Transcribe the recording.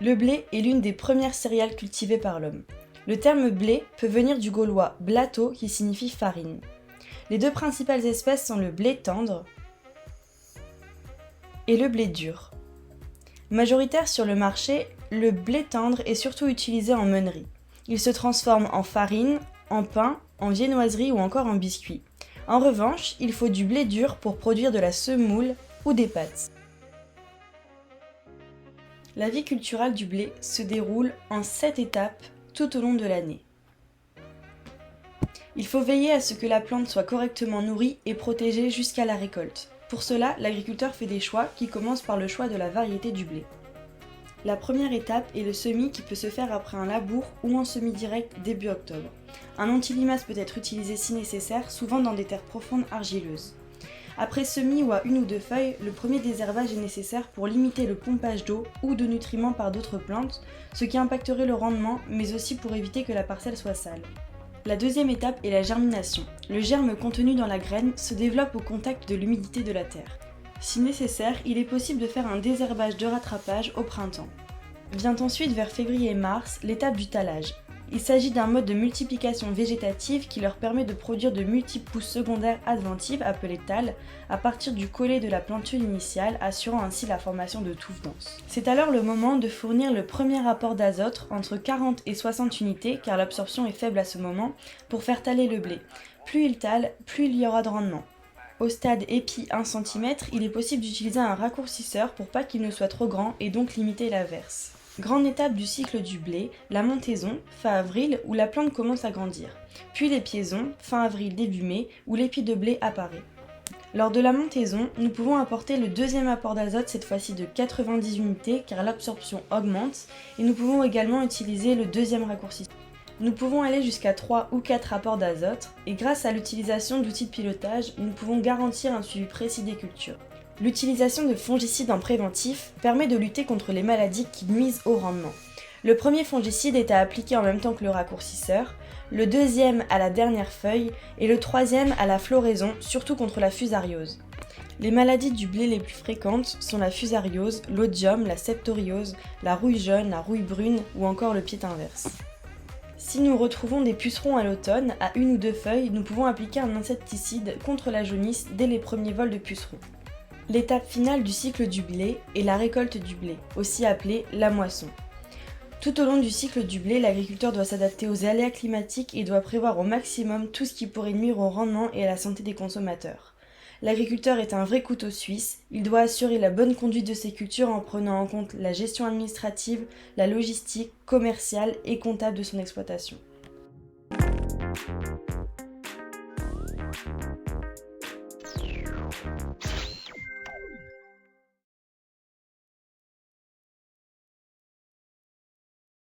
Le blé est l'une des premières céréales cultivées par l'homme. Le terme blé peut venir du gaulois blato qui signifie farine. Les deux principales espèces sont le blé tendre et le blé dur. Majoritaire sur le marché, le blé tendre est surtout utilisé en meunerie. Il se transforme en farine, en pain, en viennoiserie ou encore en biscuit. En revanche, il faut du blé dur pour produire de la semoule ou des pâtes. La vie culturelle du blé se déroule en 7 étapes tout au long de l'année. Il faut veiller à ce que la plante soit correctement nourrie et protégée jusqu'à la récolte. Pour cela, l'agriculteur fait des choix qui commencent par le choix de la variété du blé. La première étape est le semis qui peut se faire après un labour ou en semis direct début octobre. Un anti-limace peut être utilisé si nécessaire, souvent dans des terres profondes argileuses. Après semis ou à une ou deux feuilles, le premier désherbage est nécessaire pour limiter le pompage d'eau ou de nutriments par d'autres plantes, ce qui impacterait le rendement, mais aussi pour éviter que la parcelle soit sale. La deuxième étape est la germination. Le germe contenu dans la graine se développe au contact de l'humidité de la terre. Si nécessaire, il est possible de faire un désherbage de rattrapage au printemps. Vient ensuite vers février et mars l'étape du talage. Il s'agit d'un mode de multiplication végétative qui leur permet de produire de multiples pousses secondaires adventives appelées thalles à partir du collet de la plantule initiale, assurant ainsi la formation de touffes denses. C'est alors le moment de fournir le premier apport d'azote entre 40 et 60 unités car l'absorption est faible à ce moment pour faire taler le blé. Plus il tale, plus il y aura de rendement. Au stade épi 1 cm, il est possible d'utiliser un raccourcisseur pour pas qu'il ne soit trop grand et donc limiter la verse. Grande étape du cycle du blé, la montaison, fin avril, où la plante commence à grandir. Puis les piaisons, fin avril, début mai, où l'épi de blé apparaît. Lors de la montaison, nous pouvons apporter le deuxième apport d'azote, cette fois-ci de 90 unités, car l'absorption augmente, et nous pouvons également utiliser le deuxième raccourcisseur. Nous pouvons aller jusqu'à 3 ou 4 apports d'azote, et grâce à l'utilisation d'outils de pilotage, nous pouvons garantir un suivi précis des cultures. L'utilisation de fongicides en préventif permet de lutter contre les maladies qui nuisent au rendement. Le premier fongicide est à appliquer en même temps que le raccourcisseur, le deuxième à la dernière feuille et le troisième à la floraison, surtout contre la fusariose. Les maladies du blé les plus fréquentes sont la fusariose, l'odium, la septoriose, la rouille jaune, la rouille brune ou encore le pied inverse. Si nous retrouvons des pucerons à l'automne, à une ou deux feuilles, nous pouvons appliquer un insecticide contre la jaunisse dès les premiers vols de pucerons. L'étape finale du cycle du blé est la récolte du blé, aussi appelée la moisson. Tout au long du cycle du blé, l'agriculteur doit s'adapter aux aléas climatiques et doit prévoir au maximum tout ce qui pourrait nuire au rendement et à la santé des consommateurs. L'agriculteur est un vrai couteau suisse, il doit assurer la bonne conduite de ses cultures en prenant en compte la gestion administrative, la logistique, commerciale et comptable de son exploitation.